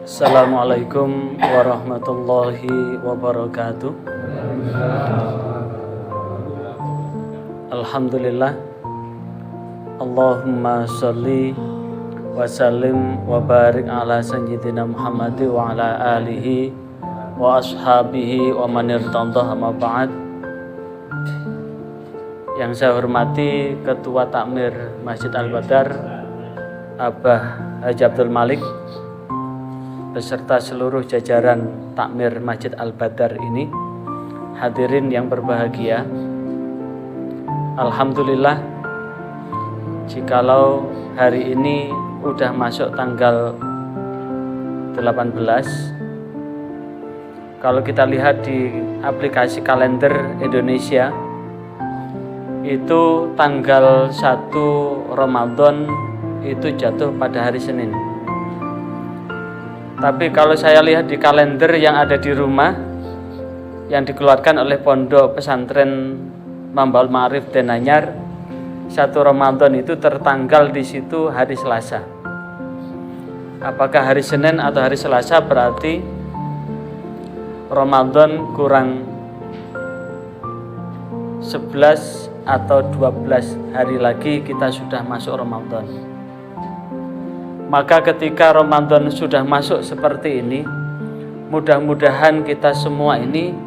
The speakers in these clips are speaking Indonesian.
Assalamualaikum warahmatullahi wabarakatuh. Alhamdulillah. Allahumma sholli wa sallim wa barik ala sayyidina Muhammad wa ala alihi wa ashabihi wa man irtadah, amma ba'd. Yang saya hormati Ketua Takmir Masjid Al-Badar Abah Haji Abdul Malik beserta seluruh jajaran Takmir Masjid Al-Badar ini, hadirin yang berbahagia. Alhamdulillah, jikalau hari ini udah masuk tanggal 18, kalau kita lihat di aplikasi kalender Indonesia, itu tanggal 1 Ramadan itu jatuh pada hari Senin. Tapi kalau saya lihat di kalender yang ada di rumah, yang dikeluarkan oleh Pondok Pesantren Mambaul Ma'arif Denanyar, 1 Ramadan itu tertanggal di situ hari Selasa. Apakah hari Senin atau hari Selasa, berarti Ramadan kurang 11 atau 12 hari lagi kita sudah masuk Ramadan. Maka ketika Ramadan sudah masuk seperti ini, mudah-mudahan kita semua ini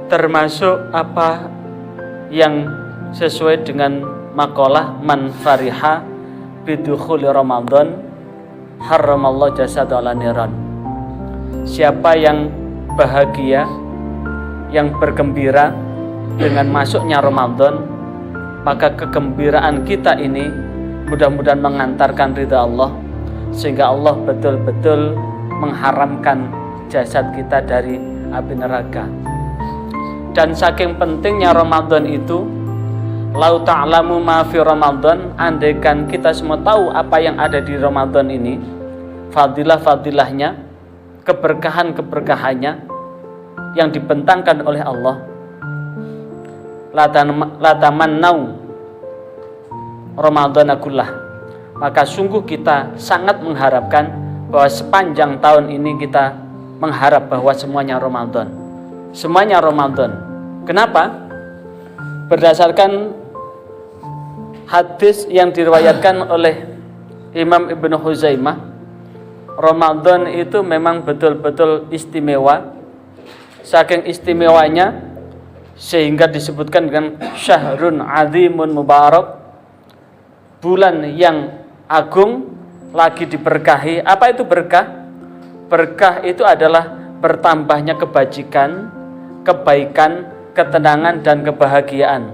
termasuk apa yang sesuai dengan maqalah man fariha bidukhuli Ramadan haramallahu jasadu ala niran. Siapa yang bahagia, yang bergembira dengan masuknya Ramadan, maka kegembiraan kita ini mudah-mudahan mengantarkan ridha Allah, sehingga Allah betul-betul mengharamkan jasad kita dari api neraka. Dan saking pentingnya Ramadan itu, lau ta'lamu ma fi Ramadan, andaikan kita semua tahu apa yang ada di Ramadan ini, fadilah-fadilahnya, keberkahan-keberkahannya yang dibentangkan oleh Allah, latamannau Ramadaнаkullah, maka sungguh kita sangat mengharapkan bahwa sepanjang tahun ini kita mengharap bahwa semuanya Ramadan. Semuanya Ramadan. Kenapa? Berdasarkan hadis yang diriwayatkan oleh Imam Ibnu Huzaimah, Ramadan itu memang betul-betul istimewa. Saking istimewanya sehingga disebutkan dengan syahrun azimun mubarak, bulan yang agung lagi diberkahi. Apa itu berkah? Berkah itu adalah bertambahnya kebajikan, kebaikan, ketenangan dan kebahagiaan.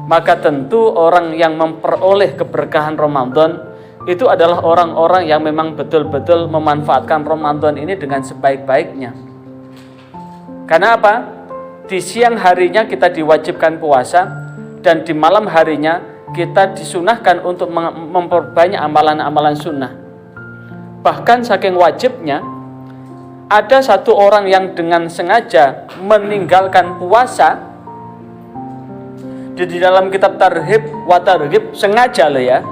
Maka tentu orang yang memperoleh keberkahan Ramadan itu adalah orang-orang yang memang betul-betul memanfaatkan Ramadan ini dengan sebaik-baiknya. Karena apa? Di siang harinya kita diwajibkan puasa, dan di malam harinya kita disunahkan untuk memperbanyak amalan-amalan sunnah. Bahkan saking wajibnya, ada satu orang yang dengan sengaja meninggalkan puasa. Di dalam kitab Targhib wa Targhib, sengaja loh ya,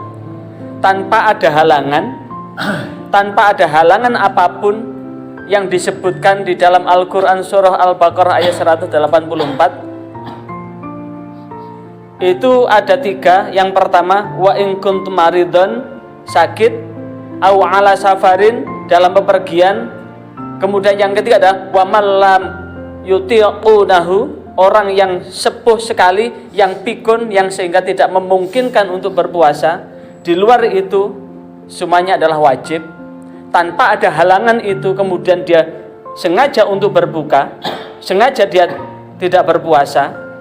tanpa ada halangan apapun yang disebutkan di dalam Al-Quran surah Al-Baqarah ayat 184. Itu ada 3. Yang pertama, wa in kuntum maridun, sakit, au ala safarin, dalam bepergian. Kemudian yang ketiga adalah wa man lam yutiqunahu, orang yang sepuh sekali, yang pikun, yang sehingga tidak memungkinkan untuk berpuasa. Di luar itu semuanya adalah wajib. Tanpa ada halangan itu, kemudian dia sengaja untuk berbuka, sengaja dia tidak berpuasa,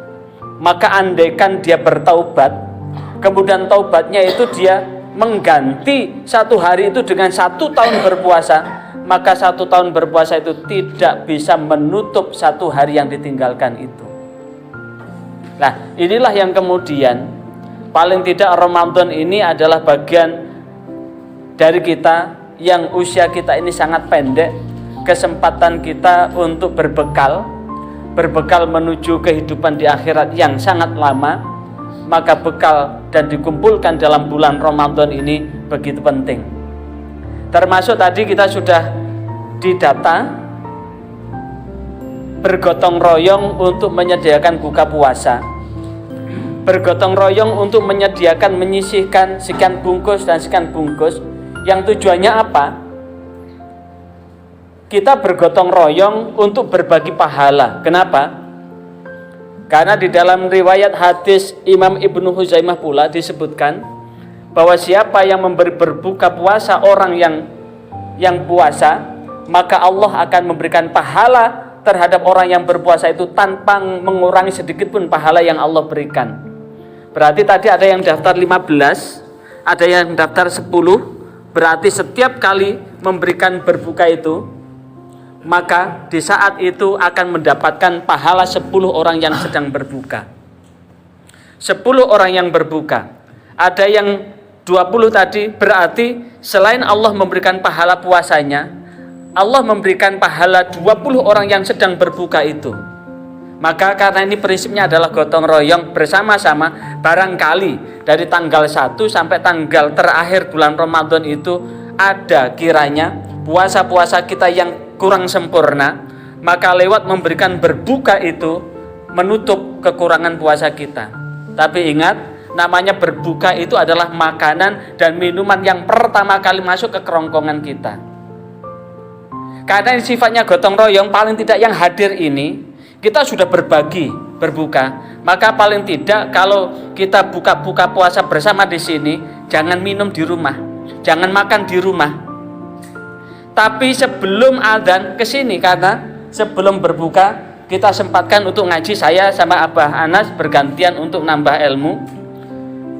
maka andaikan dia bertaubat, kemudian taubatnya itu dia mengganti 1 hari itu dengan 1 tahun berpuasa, maka 1 tahun berpuasa itu tidak bisa menutup 1 hari yang ditinggalkan itu. Nah, inilah yang kemudian paling tidak Ramadan ini adalah bagian dari kita yang usia kita ini sangat pendek, kesempatan kita untuk berbekal menuju kehidupan di akhirat yang sangat lama. Maka bekal dan dikumpulkan dalam bulan Ramadan ini begitu penting. Termasuk tadi kita sudah didata bergotong royong untuk menyediakan buka puasa, bergotong royong untuk menyediakan, menyisihkan sekian bungkus dan sekian bungkus. Yang tujuannya apa? Kita bergotong royong untuk berbagi pahala. Kenapa? Karena di dalam riwayat hadis Imam Ibnu Huzaimah pula disebutkan bahwa siapa yang memberi berbuka puasa orang yang puasa, maka Allah akan memberikan pahala terhadap orang yang berpuasa itu tanpa mengurangi sedikit pun pahala yang Allah berikan. Berarti tadi ada yang daftar 15, ada yang daftar 10, berarti setiap kali memberikan berbuka itu, maka di saat itu akan mendapatkan pahala 10 orang yang sedang berbuka. 10 orang yang berbuka. Ada yang 20 tadi, berarti selain Allah memberikan pahala puasanya, Allah memberikan pahala 20 orang yang sedang berbuka itu. Maka karena ini prinsipnya adalah gotong royong bersama-sama, barangkali dari tanggal 1 sampai tanggal terakhir bulan Ramadan itu ada kiranya puasa-puasa kita yang kurang sempurna, maka lewat memberikan berbuka itu menutup kekurangan puasa kita. Tapi ingat, namanya berbuka itu adalah makanan dan minuman yang pertama kali masuk ke kerongkongan kita. Karena ini sifatnya gotong royong, paling tidak yang hadir ini kita sudah berbagi berbuka, maka paling tidak kalau kita buka puasa bersama di sini, jangan minum di rumah, jangan makan di rumah. Tapi sebelum adzan ke sini, karena sebelum berbuka kita sempatkan untuk ngaji, saya sama Abah Anas bergantian untuk nambah ilmu.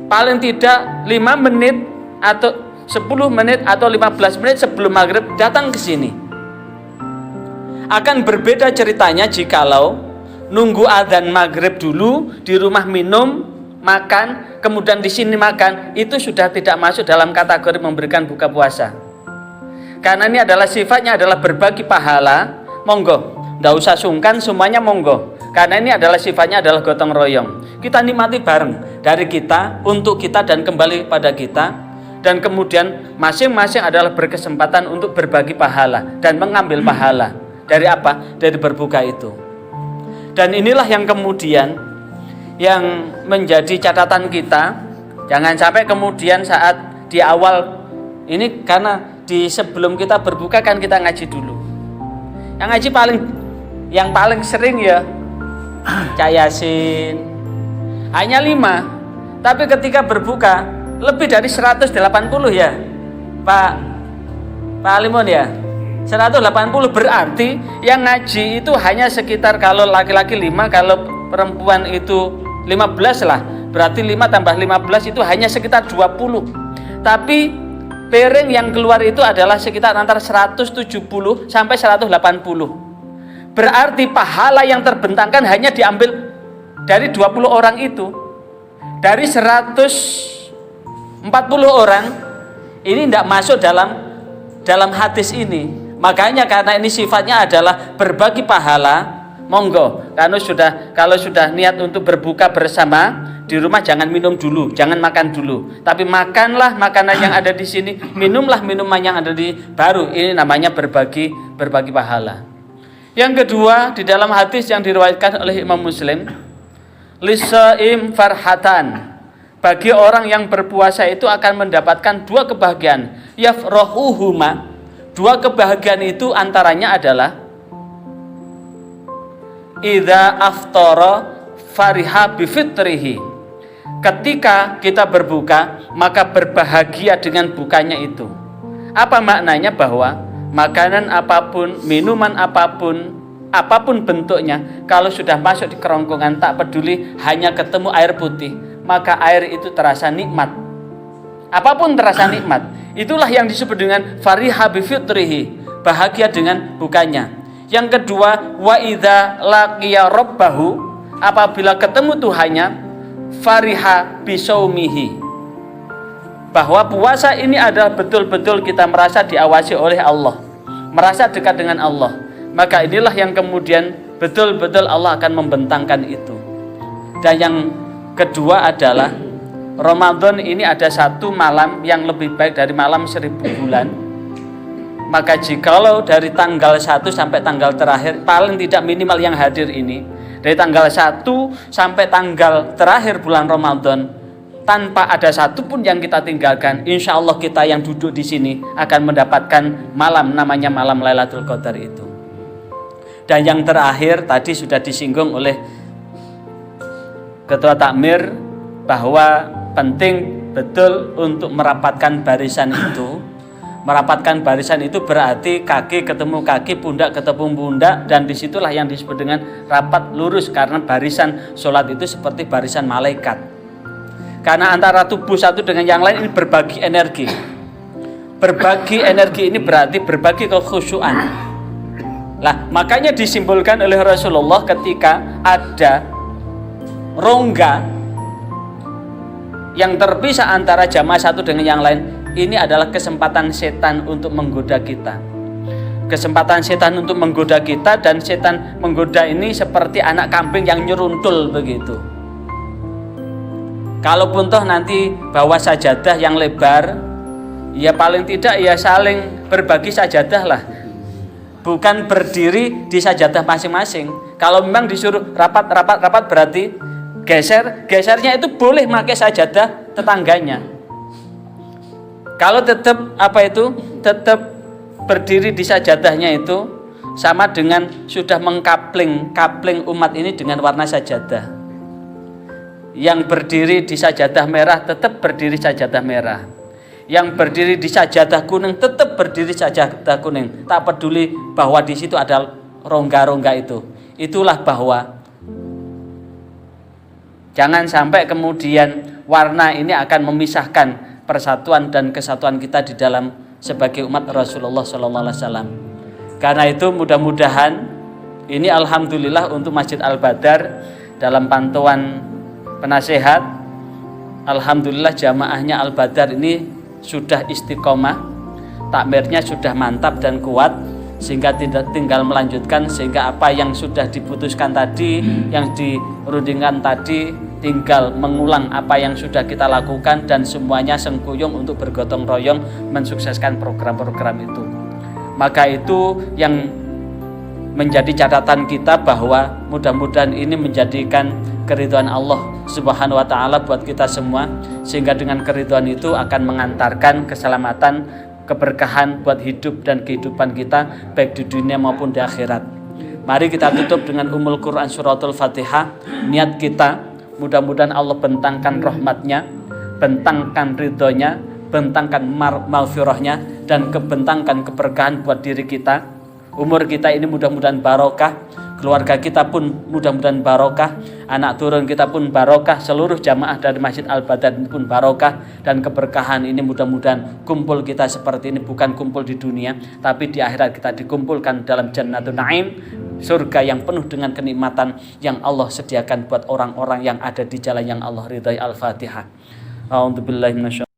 Paling tidak 5 menit atau 10 menit atau 15 menit sebelum maghrib datang ke sini. Akan berbeda ceritanya jikalau nunggu adzan maghrib dulu, di rumah minum, makan, kemudian di sini makan, itu sudah tidak masuk dalam kategori memberikan buka puasa. Karena ini adalah sifatnya adalah berbagi pahala, monggo, tidak usah sungkan, semuanya monggo. Karena ini adalah sifatnya adalah gotong royong. Kita nikmati bareng, dari kita, untuk kita, dan kembali pada kita. Dan kemudian masing-masing adalah berkesempatan untuk berbagi pahala dan mengambil pahala. Dari apa? Dari berbuka itu. Dan inilah yang kemudian yang menjadi catatan kita. Jangan sampai kemudian saat di awal ini, karena di sebelum kita berbuka kan kita ngaji dulu. Yang ngaji yang paling sering ya Cak Yasin, hanya 5, tapi ketika berbuka lebih dari 180 ya Pak Alimun ya, 180, berarti yang ngaji itu hanya sekitar, kalau laki-laki 5, kalau perempuan itu 15 lah, berarti 5 tambah 15 itu hanya sekitar 20. Tapi piring yang keluar itu adalah sekitar antara 170 sampai 180. Berarti pahala yang terbentangkan hanya diambil dari 20 orang itu. Dari 140 orang ini tidak masuk dalam hadis ini. Makanya karena ini sifatnya adalah berbagi pahala, monggo. Kalau sudah niat untuk berbuka bersama di rumah, jangan minum dulu, jangan makan dulu. Tapi makanlah makanan yang ada di sini, minumlah minuman yang ada di baru. Ini namanya berbagi pahala. Yang kedua, di dalam hadis yang diriwayatkan oleh Imam Muslim, lisaim farhatan, bagi orang yang berpuasa itu akan mendapatkan 2 kebahagiaan, yafrahuhuma. 2 kebahagiaan itu antaranya adalah idza aftara fariha bifitrihi, ketika kita berbuka maka berbahagia dengan bukanya itu. Apa maknanya? Bahwa makanan apapun, minuman apapun bentuknya, kalau sudah masuk di kerongkongan, tak peduli hanya ketemu air putih, maka air itu terasa nikmat. Apapun terasa nikmat. Itulah yang disebut dengan fariha bifitrihi, bahagia dengan bukanya. Yang kedua, wa idza laqiya rabbahu, apabila ketemu Tuhannya, fariha bisaumihi, bahwa puasa ini adalah betul-betul kita merasa diawasi oleh Allah, merasa dekat dengan Allah. Maka inilah yang kemudian betul-betul Allah akan membentangkan itu. Dan yang kedua adalah Ramadan ini ada 1 malam yang lebih baik dari malam 1000 bulan. Maka jikalau dari tanggal 1 sampai tanggal terakhir, paling tidak minimal yang hadir ini, dari tanggal 1 sampai tanggal terakhir bulan Ramadan, tanpa ada satupun yang kita tinggalkan, insya Allah kita yang duduk di sini akan mendapatkan malam, namanya malam Lailatul Qadar itu. Dan yang terakhir tadi sudah disinggung oleh Ketua Takmir bahwa penting betul untuk merapatkan barisan itu. Merapatkan barisan itu berarti kaki ketemu kaki, pundak ketemu pundak, dan disitulah yang disebut dengan rapat lurus, karena barisan sholat itu seperti barisan malaikat. Karena antara tubuh satu dengan yang lain ini berbagi energi. Berbagi energi ini berarti berbagi kekhusyuan. Lah, makanya disimbolkan oleh Rasulullah ketika ada rongga yang terpisah antara jamaah satu dengan yang lain. Ini adalah kesempatan setan untuk menggoda kita. Kesempatan setan untuk menggoda kita, dan setan menggoda ini seperti anak kambing yang nyeruntul begitu. Kalaupun toh nanti bawa sajadah yang lebar, ya paling tidak ya saling berbagi sajadah lah. Bukan berdiri di sajadah masing-masing. Kalau memang disuruh rapat berarti gesernya itu boleh pakai sajadah tetangganya. Kalau tetap tetap berdiri di sajadahnya itu sama dengan sudah kapling umat ini dengan warna sajadah. Yang berdiri di sajadah merah tetap berdiri sajadah merah. Yang berdiri di sajadah kuning tetap berdiri sajadah kuning. Tak peduli bahwa di situ ada rongga-rongga itu. Itulah bahwa jangan sampai kemudian warna ini akan memisahkan persatuan dan kesatuan kita di dalam sebagai umat Rasulullah SAW. Karena itu mudah-mudahan ini alhamdulillah untuk Masjid Al-Badar dalam pantauan penasehat, alhamdulillah jamaahnya Al-Badar ini sudah istiqomah, takmirnya sudah mantap dan kuat, sehingga tidak tinggal melanjutkan, sehingga apa yang sudah diputuskan tadi, yang dirundingkan tadi, tinggal mengulang apa yang sudah kita lakukan, dan semuanya sengkuyung untuk bergotong royong mensukseskan program-program itu. Maka itu yang menjadi catatan kita, bahwa mudah-mudahan ini menjadikan keridhaan Allah Subhanahu wa taala buat kita semua, sehingga dengan keridhaan itu akan mengantarkan keselamatan, keberkahan buat hidup dan kehidupan kita baik di dunia maupun di akhirat. Mari kita tutup dengan Ummul Quran suratul Fatihah. Niat kita mudah-mudahan Allah bentangkan rahmatnya, bentangkan ridhonya, bentangkan maghfirahnya, dan kebentangkan keberkahan buat diri kita. Umur kita ini mudah-mudahan barokah, keluarga kita pun mudah-mudahan barokah, anak turun kita pun barokah, seluruh jamaah dari Masjid Al-Badar pun barokah, dan keberkahan ini mudah-mudahan kumpul kita seperti ini bukan kumpul di dunia, tapi di akhirat kita dikumpulkan dalam Jannatun Naim, surga yang penuh dengan kenikmatan yang Allah sediakan buat orang-orang yang ada di jalan yang Allah ridhai. Al-Fatihah. A'udzubillahi minasyaitonir